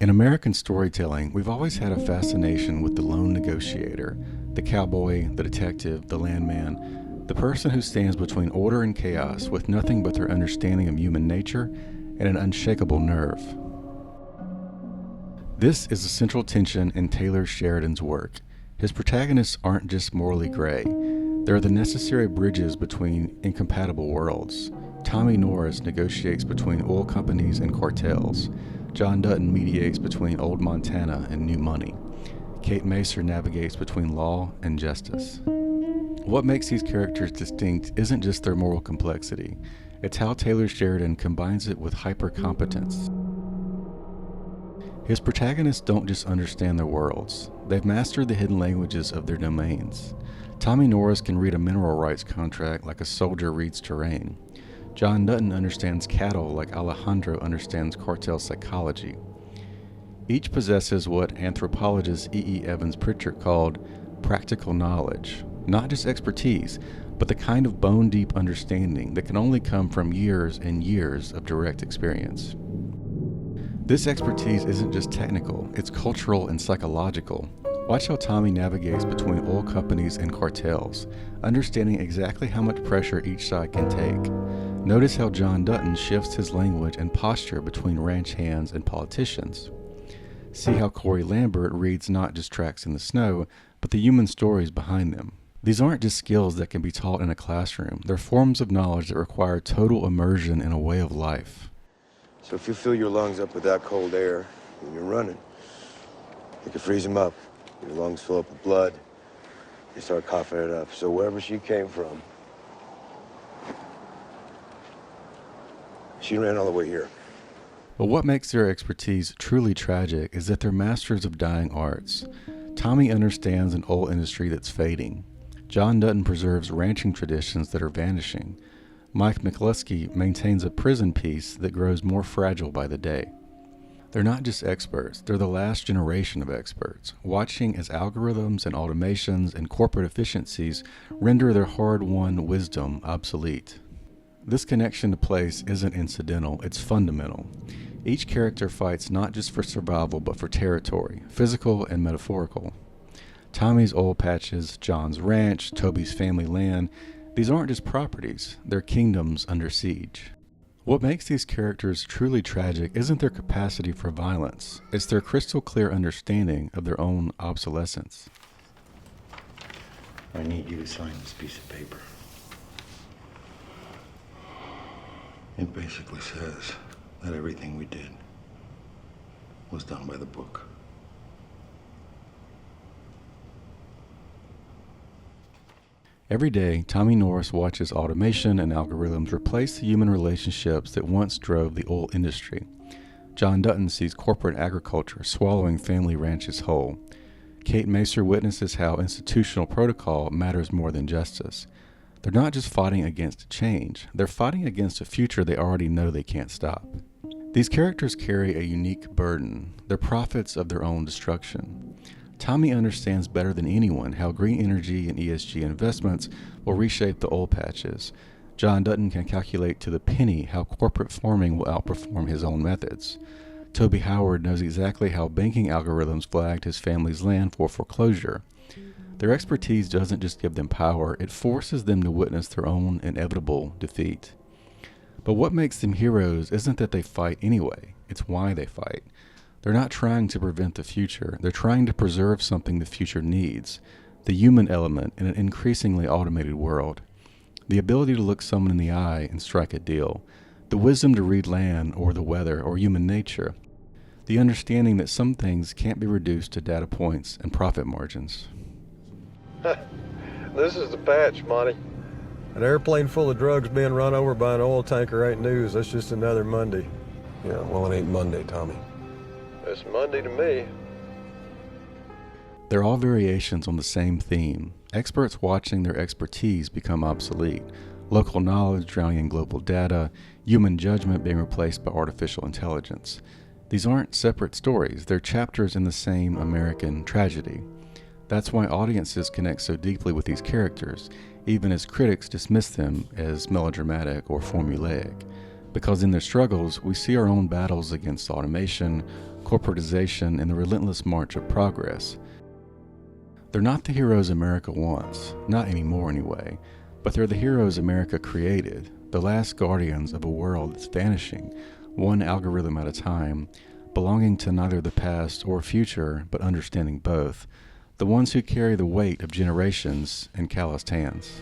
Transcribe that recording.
In American storytelling, we've always had a fascination with the lone negotiator, the cowboy, the detective, the landman, the person who stands between order and chaos with nothing but their understanding of human nature and an unshakable nerve. This is the central tension in Taylor Sheridan's work. His protagonists aren't just morally gray. They're the necessary bridges between incompatible worlds. Tommy Norris negotiates between oil companies and cartels. John Dutton mediates between old Montana and new money. Kate Macer navigates between law and justice. What makes these characters distinct isn't just their moral complexity. It's how Taylor Sheridan combines it with hypercompetence. His protagonists don't just understand their worlds. They've mastered the hidden languages of their domains. Tommy Norris can read a mineral rights contract like a soldier reads terrain. John Dutton understands cattle like Alejandro understands cartel psychology. Each possesses what anthropologist E. Evans Pritchard called practical knowledge, not just expertise, but the kind of bone-deep understanding that can only come from years and years of direct experience. This expertise isn't just technical, it's cultural and psychological. Watch how Tommy navigates between oil companies and cartels, understanding exactly how much pressure each side can take. Notice how John Dutton shifts his language and posture between ranch hands and politicians. See how Cory Lambert reads not just tracks in the snow, but the human stories behind them. These aren't just skills that can be taught in a classroom. They're forms of knowledge that require total immersion in a way of life. So if you fill your lungs up with that cold air when you're running, you can freeze them up. Your lungs fill up with blood. You start coughing it up. So wherever she came from, she ran all the way here. But what makes their expertise truly tragic is that they're masters of dying arts. Tommy understands an oil industry that's fading. John Dutton preserves ranching traditions that are vanishing. Mike McCluskey maintains a prison peace that grows more fragile by the day. They're not just experts, they're the last generation of experts, watching as algorithms and automations and corporate efficiencies render their hard-won wisdom obsolete. This connection to place isn't incidental, it's fundamental. Each character fights not just for survival, but for territory, physical and metaphorical. Tommy's oil patches, John's ranch, Toby's family land, these aren't just properties, they're kingdoms under siege. What makes these characters truly tragic isn't their capacity for violence, it's their crystal clear understanding of their own obsolescence. I need you to sign this piece of paper. It basically says that everything we did was done by the book. Every day, Tommy Norris watches automation and algorithms replace the human relationships that once drove the oil industry. John Dutton sees corporate agriculture swallowing family ranches whole. Kate Macer witnesses how institutional protocol matters more than justice. They're not just fighting against change, they're fighting against a future they already know they can't stop. These characters carry a unique burden. They're prophets of their own destruction. Tommy understands better than anyone how green energy and ESG investments will reshape the oil patches. John Dutton can calculate to the penny how corporate farming will outperform his own methods. Toby Howard knows exactly how banking algorithms flagged his family's land for foreclosure. Their expertise doesn't just give them power, it forces them to witness their own inevitable defeat. But what makes them heroes isn't that they fight anyway, it's why they fight. They're not trying to prevent the future, they're trying to preserve something the future needs, the human element in an increasingly automated world. The ability to look someone in the eye and strike a deal, the wisdom to read land or the weather or human nature, the understanding that some things can't be reduced to data points and profit margins. This is the patch, Monty. An airplane full of drugs being run over by an oil tanker ain't news. That's just another Monday. Yeah, well, it ain't Monday, Tommy. It's Monday to me. They're all variations on the same theme. Experts watching their expertise become obsolete. Local knowledge drowning in global data, human judgment being replaced by artificial intelligence. These aren't separate stories, they're chapters in the same American tragedy. That's why audiences connect so deeply with these characters, even as critics dismiss them as melodramatic or formulaic. because in their struggles, we see our own battles against automation, corporatization, and the relentless march of progress. They're not the heroes America wants, not anymore anyway, but they're the heroes America created, the last guardians of a world that's vanishing, one algorithm at a time, belonging to neither the past or future, but understanding both, the ones who carry the weight of generations in calloused hands.